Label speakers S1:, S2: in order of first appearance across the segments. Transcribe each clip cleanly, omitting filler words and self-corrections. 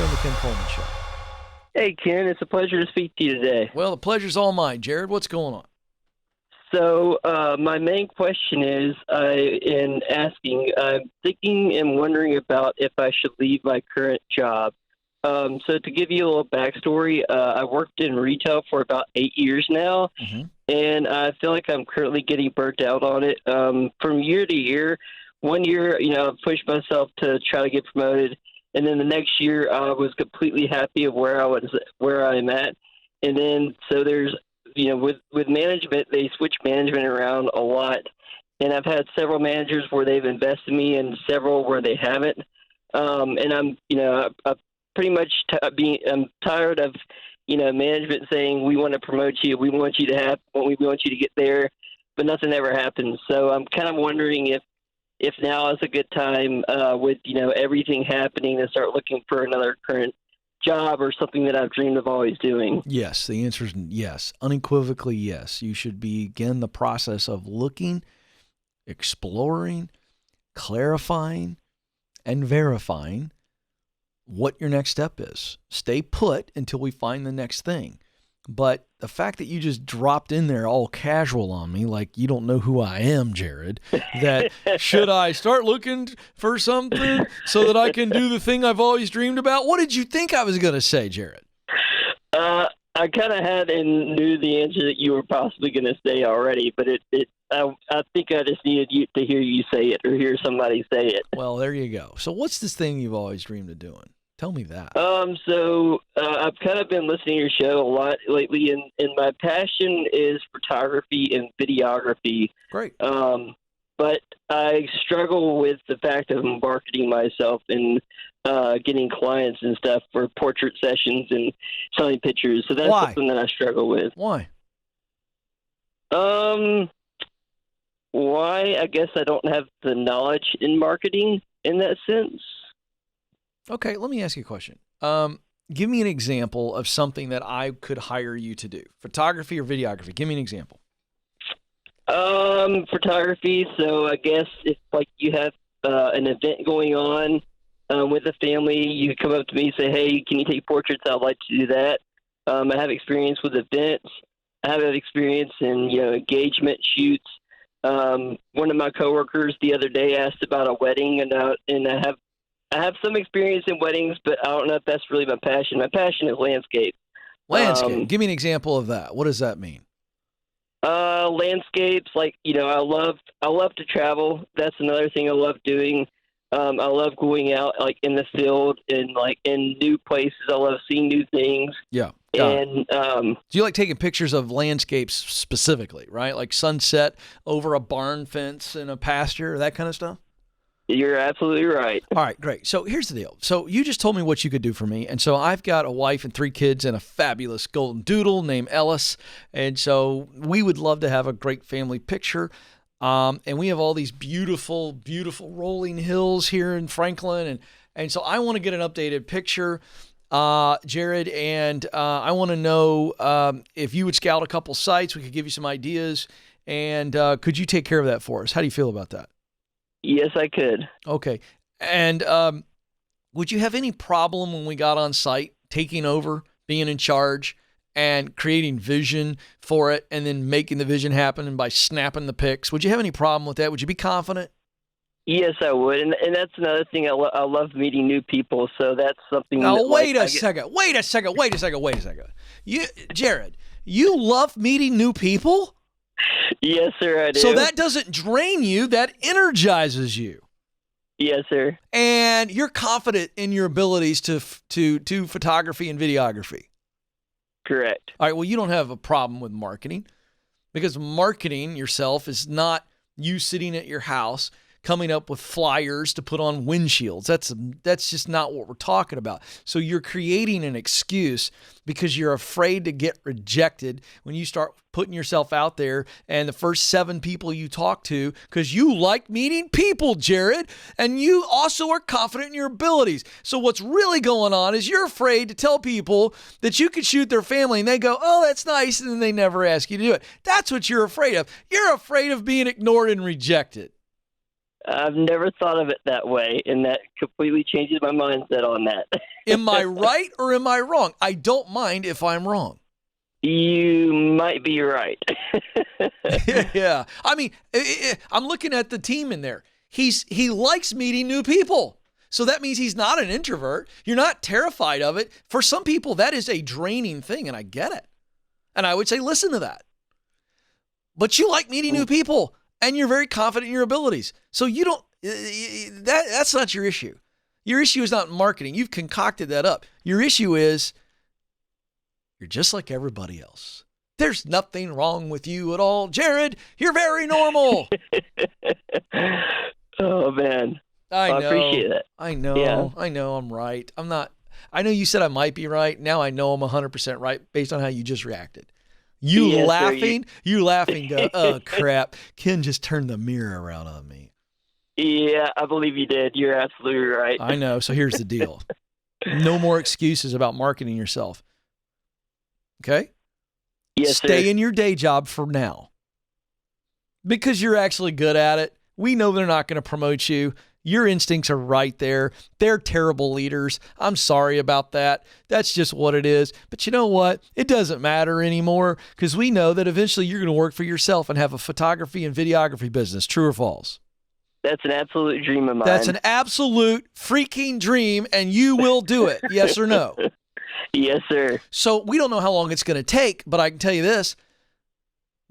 S1: here on the Ken Coleman Show.
S2: Hey, Ken, it's a pleasure to speak to you today.
S1: Well, the pleasure's all mine. Jared, what's going on?
S2: So, my main question is, I'm thinking and wondering about if I should leave my current job. So to give you a little backstory, I worked in retail for about 8 years now, and I feel like I'm currently getting burnt out on it. From year to year, 1 year, I pushed myself to try to get promoted, and then the next year I was completely happy of where I'm at. And then so there's, with management, they switch management around a lot, and I've had several managers where they've invested in me and several where they haven't. And I'm pretty much I'm tired of management saying we want to promote you, we want you to get there, but nothing ever happens. So I'm kind of wondering if now is a good time with everything happening to start looking for another current job or something that I've dreamed of always doing.
S1: Yes, the answer is yes, unequivocally yes. You should begin the process of looking, exploring, clarifying, and verifying what your next step is. Stay put until we find the next thing. But the fact that you just dropped in there all casual on me, like you don't know who I am, Jared, that should I start looking for something so that I can do the thing I've always dreamed about? What did you think I was going to say, Jared?
S2: I kind of had and knew the answer that you were possibly going to say already, but I think I just needed you to hear you say it or hear somebody say it.
S1: Well, there you go. So what's this thing you've always dreamed of doing? Tell me that.
S2: So I've kind of been listening to your show a lot lately, and my passion is photography and videography.
S1: Great.
S2: But I struggle with the fact of marketing myself and getting clients and stuff for portrait sessions and selling pictures. So that's something that I struggle with.
S1: Why?
S2: Why? I guess I don't have the knowledge in marketing in that sense.
S1: Okay, let me ask you a question. Give me an example of something that I could hire you to do. Photography or videography? Give me an example.
S2: Photography. So I guess if you have an event going on with a family, you come up to me and say, "Hey, can you take portraits? I'd like to do that." I have experience with events. I have experience in engagement shoots. One of my coworkers the other day asked about a wedding, and I have some experience in weddings, but I don't know if that's really my passion. My passion is landscape.
S1: Landscape. Give me an example of that. What does that mean?
S2: Landscapes, I love to travel. That's another thing I love doing. I love going out in the field and in new places. I love seeing new things.
S1: Yeah.
S2: And
S1: do you like taking pictures of landscapes specifically, right? Like sunset over a barn fence in a pasture, that kind of stuff?
S2: You're absolutely right.
S1: All right, great. So here's the deal. So you just told me what you could do for me. And so I've got a wife and 3 kids and a fabulous golden doodle named Ellis. And so we would love to have a great family picture. And we have all these beautiful, beautiful rolling hills here in Franklin. And so I want to get an updated picture, Jared. And I want to know if you would scout a couple sites, we could give you some ideas. And could you take care of that for us? How do you feel about that?
S2: Yes, I could.
S1: Okay. And would you have any problem when we got on site taking over, being in charge, and creating vision for it and then making the vision happen and by snapping the pics? Would you have any problem with that? Would you be confident?
S2: Yes, I would. And that's another thing. I love meeting new people. So that's something.
S1: Now, wait a second. Jared, you love meeting new people?
S2: Yes, sir, I do.
S1: So that doesn't drain you, that energizes you.
S2: Yes, sir.
S1: And you're confident in your abilities to do photography and videography.
S2: Correct.
S1: All right, well, you don't have a problem with marketing because marketing yourself is not you sitting at your house coming up with flyers to put on windshields. That's just not what we're talking about. So you're creating an excuse because you're afraid to get rejected when you start putting yourself out there and the first 7 people you talk to, because you like meeting people, Jared, and you also are confident in your abilities. So what's really going on is you're afraid to tell people that you can shoot their family and they go, "Oh, that's nice," and then they never ask you to do it. That's what you're afraid of. You're afraid of being ignored and rejected.
S2: I've never thought of it that way, and that completely changes my mindset on that.
S1: Am I right or am I wrong? I don't mind if I'm wrong.
S2: You might be right.
S1: Yeah. I mean, I'm looking at the team in there. He likes meeting new people. So that means he's not an introvert. You're not terrified of it. For some people, that is a draining thing, and I get it. And I would say, listen to that. But you like meeting new people, and you're very confident in your abilities. So you don't, that's not your issue. Your issue is not marketing. You've concocted that up. Your issue is you're just like everybody else. There's nothing wrong with you at all. Jared, you're very normal.
S2: Oh, man.
S1: I know.
S2: I appreciate that.
S1: I know.
S2: Yeah.
S1: I know I'm right. I'm not. I know you said I might be right. Now I know I'm 100% right based on how you just reacted. You
S2: Yes,
S1: laughing? You laughing go, oh, crap. Ken just turned the mirror around on me.
S2: Yeah, I believe you did. You're absolutely right.
S1: I know. So here's the deal. No more excuses about marketing yourself. Okay?
S2: Yes,
S1: Stay
S2: sir.
S1: in your day job for now. Because you're actually good at it. We know they're not going to promote you. Your instincts are right there. They're terrible leaders. I'm sorry about that. That's just what it is. But you know what? It doesn't matter anymore because we know that eventually you're going to work for yourself and have a photography and videography business. True or false?
S2: That's an absolute dream of mine.
S1: That's an absolute freaking dream, and you will do it. Yes or no?
S2: Yes, sir.
S1: So we don't know how long it's going to take, but I can tell you this.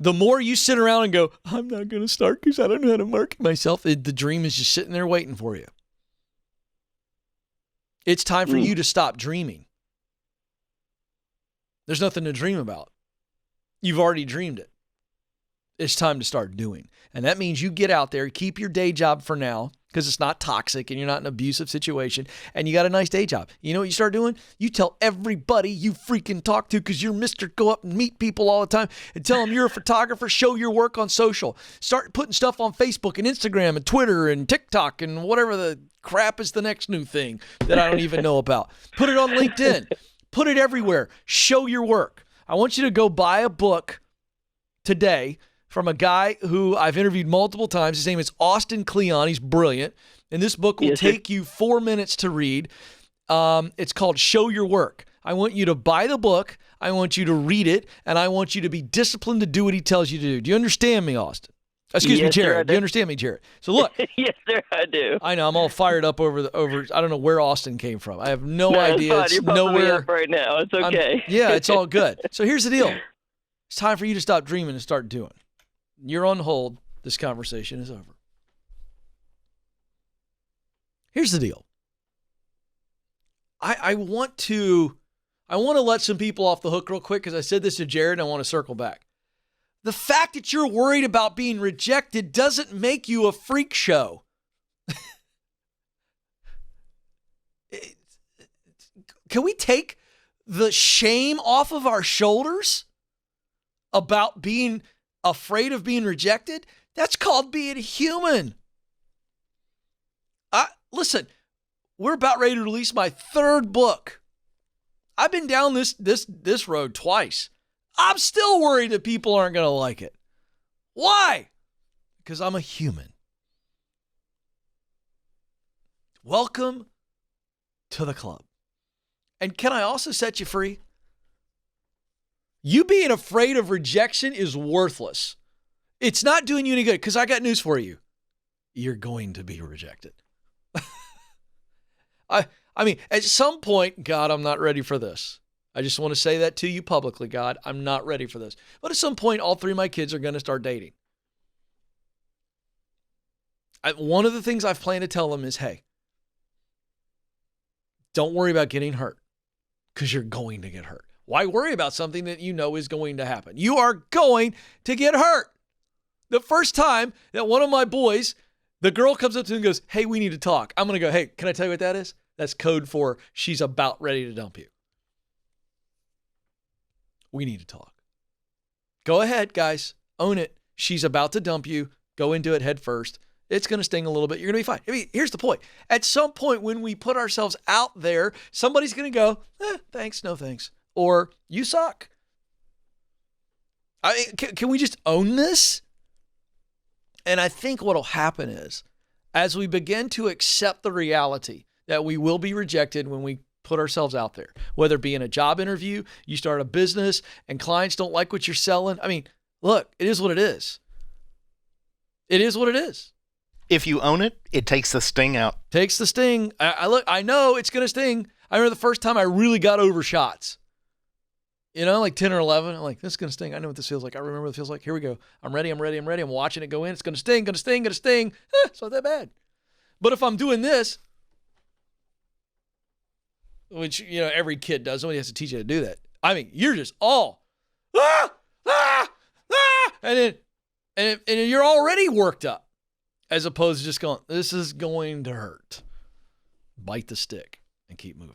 S1: The more you sit around and go, I'm not going to start because I don't know how to market myself, the dream is just sitting there waiting for you. It's time for you to stop dreaming. There's nothing to dream about. You've already dreamed it. It's time to start doing. And that means you get out there, keep your day job for now, because it's not toxic and you're not in an abusive situation, and you got a nice day job. You know what you start doing? You tell everybody you freaking talk to, because you're Mr. Go up and meet people all the time, and tell them you're a photographer, show your work on social. Start putting stuff on Facebook and Instagram and Twitter and TikTok and whatever the crap is the next new thing that I don't even know about. Put it on LinkedIn. Put it everywhere. Show your work. I want you to go buy a book today from a guy who I've interviewed multiple times. His name is Austin Kleon. He's brilliant. And this book will take you 4 minutes to read. It's called Show Your Work. I want you to buy the book. I want you to read it. And I want you to be disciplined to do what he tells you to do. Do you understand me, Austin? Excuse me, Jared. Do you understand me, Jared? So look.
S2: Yes, sir, I do.
S1: I know. I'm all fired up over I don't know where Austin came from. I have no idea.
S2: It's You're nowhere up right now. It's okay.
S1: Yeah, it's all good. So here's the deal. It's time for you to stop dreaming and start doing. You're on hold. This conversation is over. Here's the deal. I want to let some people off the hook real quick because I said this to Jared and I want to circle back. The fact that you're worried about being rejected doesn't make you a freak show. Can we take the shame off of our shoulders about being afraid of being rejected? That's called being human. Listen, we're about ready to release my 3rd book. I've been down this road twice. I'm still worried that people aren't going to like it. Why? Because I'm a human. Welcome to the club. And can I also set you free? You being afraid of rejection is worthless. It's not doing you any good because I got news for you. You're going to be rejected. I mean, at some point, God, I'm not ready for this. I just want to say that to you publicly, God. I'm not ready for this. But at some point, all 3 of my kids are going to start dating. One of the things I've planned to tell them is, hey, don't worry about getting hurt because you're going to get hurt. Why worry about something that you know is going to happen? You are going to get hurt. The first time that one of my boys, the girl comes up to me and goes, hey, we need to talk. I'm going to go, hey, can I tell you what that is? That's code for she's about ready to dump you. We need to talk. Go ahead, guys. Own it. She's about to dump you. Go into it head first. It's going to sting a little bit. You're going to be fine. I mean, here's the point. At some point when we put ourselves out there, somebody's going to go, thanks, no thanks. Or you suck. I mean, can we just own this? And I think what'll happen is as we begin to accept the reality that we will be rejected when we put ourselves out there, whether it be in a job interview, you start a business and clients don't like what you're selling. I mean, look, it is what it is. It is what it is.
S3: If you own it, it takes the sting out.
S1: Takes the sting. I know it's going to sting. I remember the first time I really got over shots. Like 10 or 11. I'm like, this is going to sting. I know what this feels like. I remember what it feels like. Here we go. I'm ready. I'm watching it go in. It's going to sting, going to sting, going to sting. It's not that bad. But if I'm doing this, which, every kid does, nobody has to teach you how to do that. I mean, you're just all, and you're already worked up, as opposed to just going, this is going to hurt. Bite the stick and keep moving.